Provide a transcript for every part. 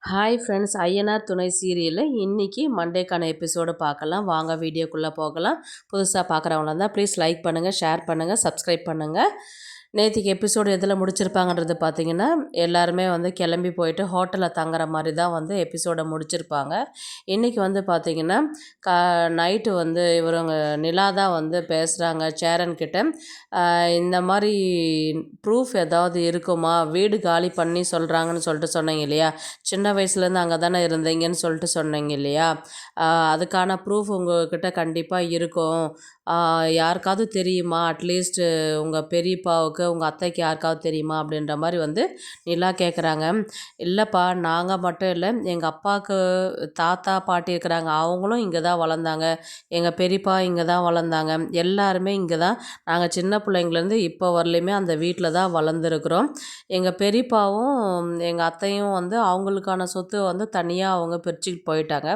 Hi friends, Ayyanar துணை சீரியலில் இன்றைக்கி மண்டேக்கான எபிசோடு பார்க்கலாம். வாங்க வீடியோக்குள்ளே போகலாம். புதுசாக பார்க்குறவங்களா இருந்தால் ப்ளீஸ் லைக் பண்ணுங்கள், ஷேர் பண்ணுங்கள், சப்ஸ்கிரைப் பண்ணுங்கள். நேற்றுக்கு எபிசோடு எதில் முடிச்சிருப்பாங்கன்றது பார்த்தீங்கன்னா, எல்லாருமே வந்து கிளம்பி போயிட்டு ஹோட்டலில் தங்குற மாதிரி தான் வந்து எபிசோடை முடிச்சிருப்பாங்க. இன்றைக்கி வந்து பார்த்திங்கன்னா கா நைட்டு வந்து இவருங்க நிலா தான் வந்து பேசுகிறாங்க சேரன்கிட்ட. இந்த மாதிரி ப்ரூஃப் ஏதாவது இருக்குமா, வீடு காலி பண்ணி சொல்கிறாங்கன்னு சொல்லிட்டு சொன்னீங்க இல்லையா, சின்ன வயசுலேருந்து அங்கே தானே இருந்தீங்கன்னு சொல்லிட்டு சொன்னீங்க இல்லையா, அதுக்கான ப்ரூஃப் உங்கள்கிட்ட கண்டிப்பாக இருக்கும். யாருக்காவது தெரியுமா, அட்லீஸ்ட்டு உங்கள் பெரியப்பாவுக்கு உங்கள் அத்தைக்கு யாருக்காவது தெரியுமா அப்படின்ற மாதிரி வந்து நிலா கேட்குறாங்க. இல்லைப்பா, நாங்கள் மட்டும் இல்லை, எங்கள் அப்பாவுக்கு தாத்தா பாட்டி இருக்கிறாங்க, அவங்களும் இங்கே தான் வளர்ந்தாங்க, எங்கள் பெரியப்பா இங்கே தான் வளர்ந்தாங்க, எல்லாருமே இங்கே தான், நாங்கள் சின்ன பிள்ளைங்கலேருந்து இப்போ வரலையுமே அந்த வீட்டில் தான் வளர்ந்துருக்குறோம். எங்கள் பெரியப்பாவும் எங்கள் அத்தையும் வந்து அவங்களுக்கான சொத்து வந்து தனியாக அவங்க பிரிச்சுக்கிட்டு போயிட்டாங்க.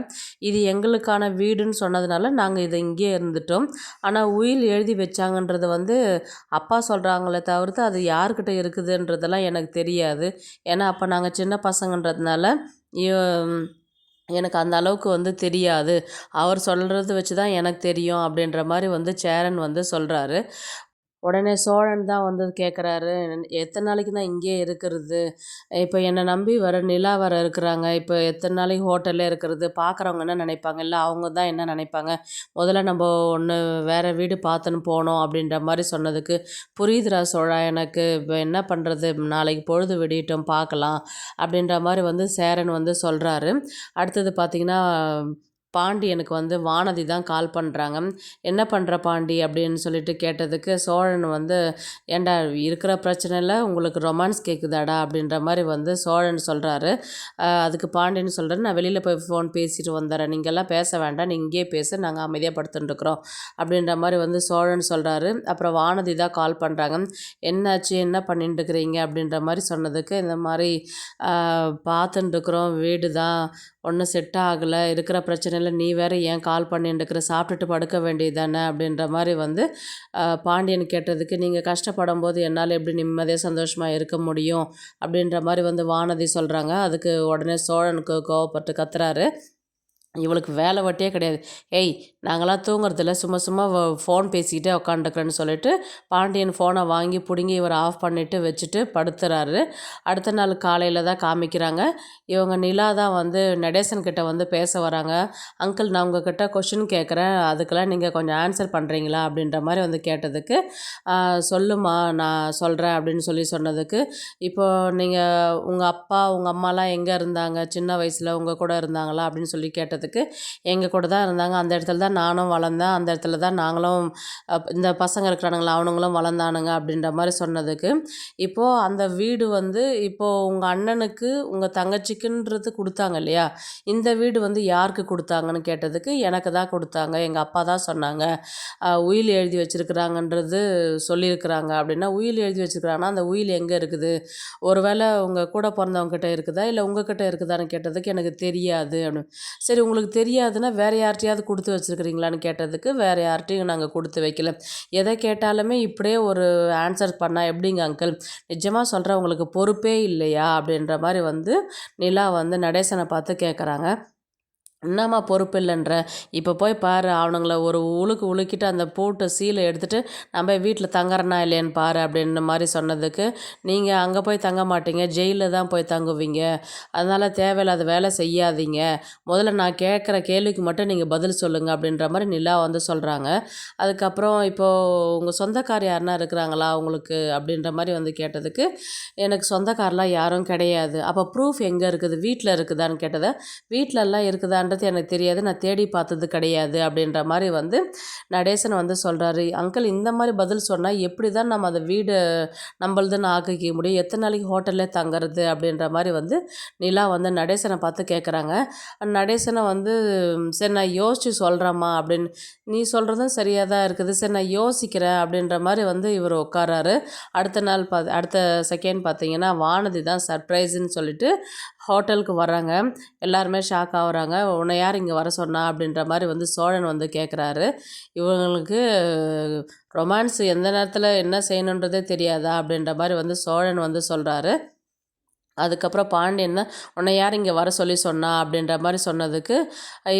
இது எங்களுக்கான வீடுன்னு சொன்னதுனால நாங்கள் இதை இங்கேயே இருந்துட்டோம். ஆனால் உயில் எழுதி வச்சாங்கன்றது வந்து அப்பா சொல்கிறாங்களே தவிர்த்து அது யார்கிட்ட இருக்குதுன்றதெல்லாம் எனக்கு தெரியாது. ஏன்னா அப்போ நாங்கள் சின்ன பசங்கன்றதுனால எனக்கு அந்த அளவுக்கு வந்து தெரியாது. அவர் சொல்கிறத வச்சு தான் எனக்கு தெரியும் அப்படின்ற மாதிரி வந்து சேரன் வந்து சொல்கிறாரு. உடனே சோழன் தான் வந்து கேட்குறாரு, எத்தனை நாளைக்கு தான் இங்கேயே இருக்கிறது? இப்போ என்னை நம்பி வர நிலா வர இருக்கிறாங்க, இப்போ எத்தனை நாளைக்கு ஹோட்டல்லே இருக்கிறது? பார்க்குறவங்க என்ன நினைப்பாங்க, இல்லை அவங்க தான் என்ன நினைப்பாங்க? முதல்ல நம்ம ஒன்று வேறு வீடு பார்த்துன்னு போனோம் அப்படின்ற மாதிரி சொன்னதுக்கு, புரியுதுடா சோழா எனக்கு, இப்போ என்ன பண்ணுறது, நாளைக்கு பொழுது விடியட்டும் பார்க்கலாம் அப்படின்ற மாதிரி வந்து சேரன் வந்து சொல்கிறாரு. அடுத்தது பார்த்திங்கன்னா, பாண்டியனுக்கு வந்து வானதி தான் கால் பண்ணுறாங்க. என்ன பண்ணுற பாண்டி அப்படின்னு சொல்லிட்டு கேட்டதுக்கு சோழன் வந்து, ஏண்டா இருக்கிற பிரச்சனையில் உங்களுக்கு ரொமான்ஸ் கேட்குதாடா அப்படின்ற மாதிரி வந்து சோழன் சொல்கிறாரு. அதுக்கு பாண்டியன் சொல்கிறாரு, நான் வெளியில் போய் ஃபோன் பேசிட்டு வந்துடுறேன், நீங்கள்லாம் பேச வேண்டாம், நீங்கள் இங்கேயே பேச, நாங்கள் அமைதியாக படுத்துட்டுருக்குறோம் அப்படின்ற மாதிரி வந்து சோழன் சொல்கிறாரு. அப்புறம் வானதி தான் கால் பண்ணுறாங்க. என்னாச்சு, என்ன பண்ணிட்டு இருக்கிறீங்க அப்படின்ற மாதிரி சொன்னதுக்கு, இந்த மாதிரி பார்த்துட்டுருக்குறோம், வீடு தான் ஒன்றும் செட் ஆகலை, இருக்கிற பிரச்சனையில் நீ வேறு ஏன் கால் பண்ணிட்டுருக்குற, சாப்பிட்டுட்டு படுக்க வேண்டியது தானே அப்படின்ற மாதிரி வந்து பாண்டியன் கேட்டதுக்கு, நீங்கள் கஷ்டப்படும் போது என்னால் எப்படி நிம்மதியாக சந்தோஷமாக இருக்க முடியும் அப்படின்ற மாதிரி வந்து வானதி சொல்கிறாங்க. அதுக்கு உடனே சோழனுக்கு கோவப்பட்டு கத்துறாரு, இவளுக்கு வேலை வட்டியே கிடையாது, ஏய் நாங்களாம் தூங்குறதில்ல, சும்மா சும்மா ஃபோன் பேசிக்கிட்டே உக்காண்டுக்கிறேன்னு சொல்லிட்டு பாண்டியன் ஃபோனை வாங்கி பிடுங்கி இவர் ஆஃப் பண்ணிவிட்டு வச்சுட்டு படுத்துறாரு. அடுத்த நாள் காலையில் தான் காமிக்கிறாங்க, இவங்க நிலா தான் வந்து நடேசன் கிட்ட வந்து பேச வராங்க. அங்கிள், நான் உங்ககிட்ட கொஷின் கேட்குறேன், அதுக்கெல்லாம் நீங்கள் கொஞ்சம் ஆன்சர் பண்ணுறீங்களா அப்படின்ற மாதிரி வந்து கேட்டதுக்கு, சொல்லுமா நான் சொல்கிறேன் அப்படின்னு சொல்லி சொன்னதுக்கு, இப்போது நீங்கள் உங்கள் அப்பா உங்கள் அம்மாலாம் எங்கே இருந்தாங்க, சின்ன வயசில் உங்கள் கூட இருந்தாங்களா அப்படின்னு சொல்லி கேட்டதுக்கு, எங்கள் கூட தான் இருந்தாங்க, அந்த இடத்துல தான் நானும் வளர்ந்தேன், அந்த இடத்துல தான் நாங்களும் இந்த பசங்க இருக்கிறானுங்களா அவனுங்களும் வளர்ந்தானுங்க அப்படின்ற மாதிரி சொன்னதுக்கு, இப்போது அந்த வீடு வந்து இப்போது உங்கள் அண்ணனுக்கு உங்கள் தங்கச்சிக்குன்றது கொடுத்தாங்க இல்லையா, இந்த வீடு வந்து யாருக்கு கொடுத்தாங்கன்னு கேட்டதுக்கு, எனக்கு தான் கொடுத்தாங்க, எங்கள் அப்பா தான் சொன்னாங்க, உயில் எழுதி வச்சுருக்குறாங்கன்றது சொல்லியிருக்கிறாங்க அப்படின்னா, உயில் எழுதி வச்சுருக்குறாங்கன்னா அந்த உயில் எங்கே இருக்குது, ஒருவேளை உங்கள் கூட பிறந்தவங்ககிட்ட இருக்குதா இல்லை உங்ககிட்ட இருக்குதான்னு கேட்டதுக்கு, எனக்கு தெரியாது அப்படின்னு. சரி, உங்களுக்கு தெரியாதுன்னா வேறு யார்கிட்டையாவது கொடுத்து வச்சுருக்கிறீங்களான்னு கேட்டதுக்கு, வேறு யார்கிட்டையும் நாங்கள் கொடுத்து வைக்கல, எதை கேட்டாலுமே இப்படியே ஒரு ஆன்சர் பண்ணால் எப்படிங்க அங்கிள், நிஜமாக சொல்கிறேன், உங்களுக்கு பொறுப்பே இல்லையா அப்படின்ற மாதிரி வந்து நிலா வந்து நடேசனை பார்த்து கேட்குறாங்க. என்னம்மா பொறுப்பு இல்லைன்ற, இப்போ போய் பாரு, அவனுங்கள ஒரு உலுக்கிட்டு அந்த போட்டு சீலை எடுத்துகிட்டு நம்ம வீட்டில் தங்குறனா இல்லையான்னு பாரு அப்படின்ற மாதிரி சொன்னதுக்கு, நீங்கள் அங்கே போய் தங்க மாட்டீங்க, ஜெயிலில் தான் போய் தங்குவீங்க, அதனால் தேவையில்லாத வேலை செய்யாதீங்க, முதல்ல நான் கேட்குற கேள்விக்கு மட்டும் நீங்கள் பதில் சொல்லுங்கள் அப்படின்ற மாதிரி நிலா வந்து சொல்கிறாங்க. அதுக்கப்புறம் இப்போது உங்கள் சொந்தக்கார் யாருன்னா இருக்கிறாங்களா உங்களுக்கு அப்படின்ற மாதிரி வந்து கேட்டதுக்கு, எனக்கு சொந்தக்காரெலாம் யாரும் கிடையாது. அப்போ ப்ரூஃப் எங்கே இருக்குது, வீட்டில் இருக்குதான்னு கேட்டதை, வீட்டிலலாம் இருக்குதான்றது எனக்கு தெரியாது, நான் தேடி பார்த்தது கிடையாது அப்படின்ற மாதிரி வந்து நடேசன் வந்து சொல்கிறாரு. அங்கிள், இந்த மாதிரி பதில் சொன்னால் எப்படி தான் நம்ம அந்த வீடு நம்மளதுன்னு ஆக்கிக்க முடியும், எத்தனை நாளைக்கு ஹோட்டல்லே தங்குறது அப்படின்ற மாதிரி வந்து நிலா வந்து நடேசனை பார்த்து கேட்குறாங்க. நடேசனை வந்து, சரி நான் யோசித்து சொல்கிறேம்மா அப்படின்னு, நீ சொல்கிறதும் சரியாக தான் இருக்குது, சரி நான் யோசிக்கிறேன் அப்படின்ற மாதிரி வந்து இவர் உட்காராரு. அடுத்த செகண்ட் பார்த்தீங்கன்னா வானதி தான் சர்ப்ரைஸுன்னு சொல்லிட்டு ஹோட்டலுக்கு வராங்க. எல்லாருமே ஷாக் ஆகுறாங்க. உன்னை யார் இங்கே வர சொன்னா அப்படின்ற மாதிரி வந்து சோழன் வந்து கேட்குறாரு. இவங்களுக்கு ரொமான்ஸ் எந்த நேரத்தில் என்ன செய்யணுன்றதே தெரியாதா அப்படின்ற மாதிரி வந்து சோழன் வந்து சொல்கிறாரு. அதுக்கப்புறம் பாண்டியன் தான், "உன்னை யார் இங்கே வர சொல்லி சொன்னா?" அப்படின்ற மாதிரி சொன்னதுக்கு,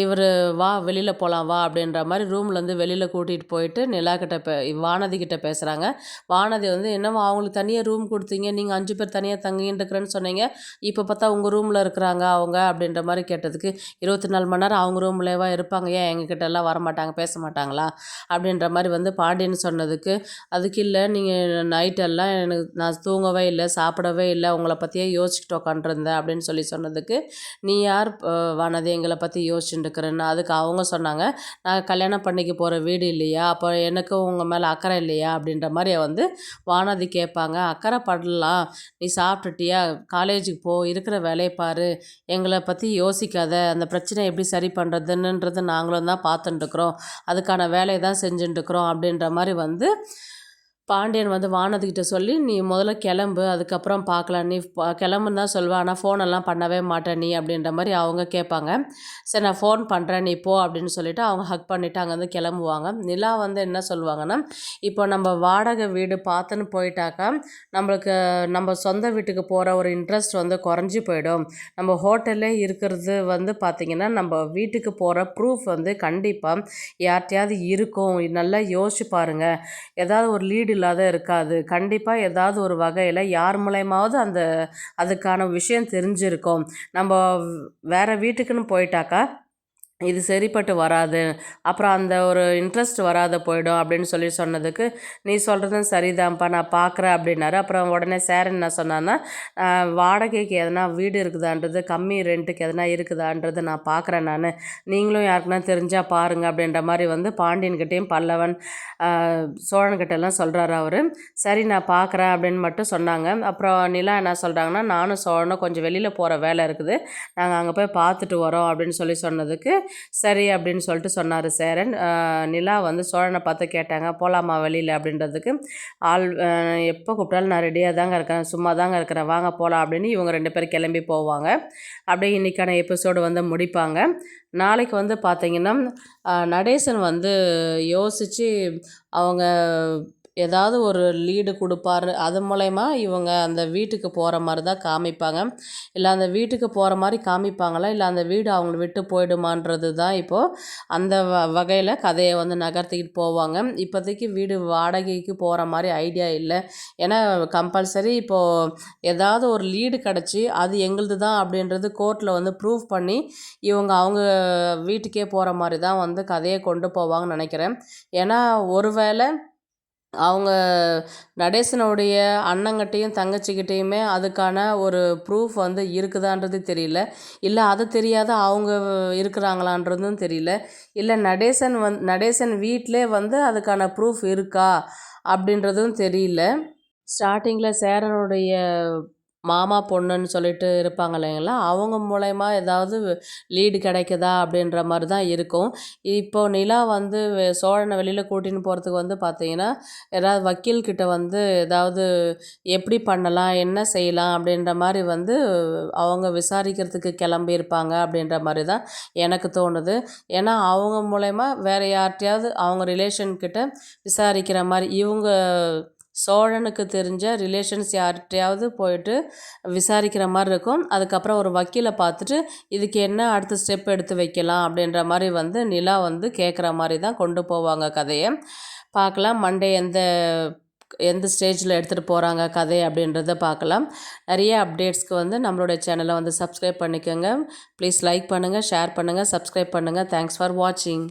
இவர் "வா வெளியில் போகலாம் வா" அப்படின்ற மாதிரி ரூம்லேருந்து வெளியில் கூட்டிகிட்டு போயிட்டு நிலாக்கிட்ட வானதி கிட்ட பேசுகிறாங்க. வானதி வந்து, "என்னம்மா அவங்களுக்கு தனியாக ரூம் கொடுத்தீங்க, நீங்கள் 5 பேர் தனியாக தங்கின்னு இருக்கிறேன்னு சொன்னீங்க, இப்போ பார்த்தா உங்கள் ரூமில் இருக்கிறாங்க அவங்க" அப்படின்ற மாதிரி கேட்டதுக்கு, "24 மணி நேரம் அவங்க ரூம்லேவா இருப்பாங்க, ஏன் எங்ககிட்ட எல்லாம் வரமாட்டாங்க, பேச மாட்டாங்களா?" அப்படின்ற மாதிரி வந்து பாண்டியன் சொன்னதுக்கு, "அதுக்கு இல்லை, நீங்கள் நைட்டெல்லாம் நான் தூங்கவே இல்லை, சாப்பிடவே இல்லை, உங்களை பற்றியே யோசிச்சுட்டு உட்காண்ட்ருந்தேன்" அப்படின்னு சொன்னதுக்கு, "நீ யார் வானதி எங்களை பற்றி யோசிச்சுட்டு இருக்கிறேன்னு?" அதுக்கு அவங்க சொன்னாங்க, "நான் கல்யாணம் பண்ணிக்க போகிற வீடு இல்லையா, அப்போ எனக்கு உங்கள் மேலே அக்கறை இல்லையா?" அப்படின்ற மாதிரி வந்து வானதி கேட்பாங்க. "அக்கறை படலாம், நீ சாப்பிட்டுட்டியா, காலேஜுக்கு போ, இருக்கிற வேலையை பாரு, எங்களை பற்றி யோசிக்காத, அந்த பிரச்சனை எப்படி சரி பண்ணுறதுன்னுன்றது நாங்களும் தான் பார்த்துட்டுருக்குறோம், அதுக்கான வேலையை தான் செஞ்சுட்டுருக்குறோம்" அப்படின்ற மாதிரி வந்து பாண்டியன் வந்து வானதிக்கிட்ட சொல்லி, "நீ முதல்ல கிளம்பு, அதுக்கப்புறம் பார்க்கலாம், நீ கிளம்புன்னு தான் சொல்லுவேன், ஆனால் ஃபோனெல்லாம் பண்ணவே மாட்டே நீ" அப்படின்ற மாதிரி அவங்க கேட்பாங்க. "சரி நான் ஃபோன் பண்ணுறேன், நீ போ" அப்படின்னு சொல்லிவிட்டு அவங்க ஹக் பண்ணிவிட்டு அங்கேருந்து கிளம்புவாங்க. நிலா வந்து என்ன சொல்லுவாங்கன்னா, இப்போ நம்ம வாடகை வீடு பார்த்துன்னு போயிட்டாக்கா, நம்மளுக்கு நம்ம சொந்த வீட்டுக்கு போகிற ஒரு இன்ட்ரெஸ்ட் வந்து குறைஞ்சி போயிடும். நம்ம ஹோட்டல்லே இருக்கிறது வந்து பார்த்திங்கன்னா, நம்ம வீட்டுக்கு போகிற ப்ரூஃப் வந்து கண்டிப்பாக யார்கிட்டையாவது இருக்கும். நல்லா யோசிச்சு பாருங்கள், ஏதாவது ஒரு லீடு இல்லாத இருக்காது. கண்டிப்பா ஏதாவது ஒரு வகையில யார் மூலியமாவது அதுக்கான விஷயம் தெரிஞ்சிருக்கும். நம்ப வேற வீட்டுக்குன்னு போயிட்டாக்கா, இது சரிப்பட்டு வராது. அப்புறம் அந்த ஒரு இன்ட்ரெஸ்ட் வராத போயிடும் அப்படின்னு சொன்னதுக்கு, "நீ சொல்கிறதும் சரிதான்ப்பா, நான் பார்க்குறேன்" அப்படின்னாரு. அப்புறம் உடனே சேரன் என்ன சொன்னான்னா, வாடகைக்கு எதனா வீடு இருக்குதான்றது, கம்மி ரெண்ட்டுக்கு எதனா இருக்குதான்றது நான் பார்க்குறேன் நானு. நீங்களும் யாருக்குனா தெரிஞ்சா பாருங்க அப்படின்ற மாதிரி வந்து பாண்டியன்கிட்டயும் பல்லவன், சோழன்கிட்டலாம் சொல்கிறாரு அவரு. "சரி நான் பார்க்குறேன்" அப்படின்னு மட்டும் சொன்னாங்க. அப்புறம் நிலா என்ன சொல்கிறாங்கன்னா, "நானும் சோழனும் கொஞ்சம் வெளியில் போகிற வேலை இருக்குது, நாங்கள் அங்கே போய் பார்த்துட்டு வரோம்" அப்படின்னு சொன்னதுக்கு, "சரி" அப்படின்னு சொல்லிட்டு சொன்னார் சேரன். நிலா வந்து சோழனை பார்த்து கேட்டாங்க, "போகலாமா வெளியில்?" அப்படின்றதுக்கு, "எப்போ கூப்பிட்டாலும் நான் ரெடியாக தாங்க இருக்கேன், சும்மா தாங்க இருக்கிறேன், வாங்க போகலாம்" அப்படின்னு இவங்க 2 பேரும் கிளம்பி போவாங்க. அப்படியே இன்றைக்கான எபிசோடு வந்து முடிப்பாங்க. நாளைக்கு வந்து பார்த்திங்கன்னா, நடேசன் வந்து யோசித்து அவங்க ஏதாவது ஒரு லீடு கொடுப்பாரு, அது மூலயமா இவங்க அந்த வீட்டுக்கு போகிற மாதிரி தான் காமிப்பாங்க. இல்லை அந்த வீட்டுக்கு போகிற மாதிரி காமிப்பாங்களா, இல்லை அந்த வீடு அவங்கள விட்டு போயிடுமான்றது தான் இப்போது அந்த வகையில் கதையை வந்து நகர்த்திக்கிட்டு போவாங்க. இப்போதைக்கு வீடு வாடகைக்கு போகிற மாதிரி ஐடியா இல்லை. ஏன்னா கம்பல்சரி இப்போது ஏதாவது ஒரு லீடு கிடச்சி அது எங்களுது தான் அப்படின்றது கோர்ட்டில் வந்து ப்ரூவ் பண்ணி அவங்க வீட்டுக்கே போகிற மாதிரி தான் வந்து கதையை கொண்டு போவாங்கன்னு நினைக்கிறேன். ஏன்னா ஒருவேளை அவங்க நடேசனுடைய அண்ணங்கிட்டேயும் தங்கச்சிக்கிட்டேயுமே அதுக்கான ஒரு ப்ரூஃப் வந்து இருக்குதான்றது தெரியல. இல்லை அது தெரியாத அவங்க இருக்கிறாங்களான்றதும் தெரியல. இல்லை நடேசன் வீட்டிலே வந்து அதுக்கான ப்ரூஃப் இருக்கா அப்படின்றதும் தெரியல. ஸ்டார்டிங்கில் சேரனுடைய மாமா பொண்ணுன்னு சொல்லிட்டு இருப்பாங்க இல்லைங்களா, அவங்க மூலயமா ஏதாவது லீடு கிடைக்குதா அப்படின்ற மாதிரி தான் இருக்கும். இப்போது நிலா வந்து சோழனை வெளியில் கூட்டின்னு போகிறதுக்கு வந்து பார்த்திங்கன்னா, ஏதாவது வக்கீல்கிட்ட வந்து ஏதாவது எப்படி பண்ணலாம், என்ன செய்யலாம் அப்படின்ற மாதிரி வந்து அவங்க விசாரிக்கிறதுக்கு கிளம்பியிருப்பாங்க அப்படின்ற மாதிரி தான் எனக்கு தோணுது. ஏன்னா அவங்க மூலயமா வேறு யார்கிட்டையாவது அவங்க ரிலேஷன்கிட்ட விசாரிக்கிற மாதிரி, இவங்க சோழனுக்கு தெரிஞ்ச ரிலேஷன்ஸ் யார்கிட்டையாவது போயிட்டு விசாரிக்கிற மாதிரி இருக்கும். அதுக்கப்புறம் ஒரு வக்கீலை பார்த்துட்டு இதுக்கு என்ன அடுத்த ஸ்டெப் எடுத்து வைக்கலாம் அப்படின்ற மாதிரி வந்து நிலா வந்து கேட்குற மாதிரி தான் கொண்டு போவாங்க கதையை. பார்க்கலாம் மண்டே எந்த எந்த ஸ்டேஜில் எடுத்துகிட்டு போகிறாங்க கதை அப்படின்றத பார்க்கலாம். நிறைய அப்டேட்ஸ்க்கு வந்து நம்மளுடைய சேனலை வந்து சப்ஸ்கிரைப் பண்ணிக்கோங்க. ப்ளீஸ் லைக் பண்ணுங்கள், ஷேர் பண்ணுங்கள், சப்ஸ்கிரைப் பண்ணுங்கள். தேங்க்ஸ் ஃபார் வாட்சிங்.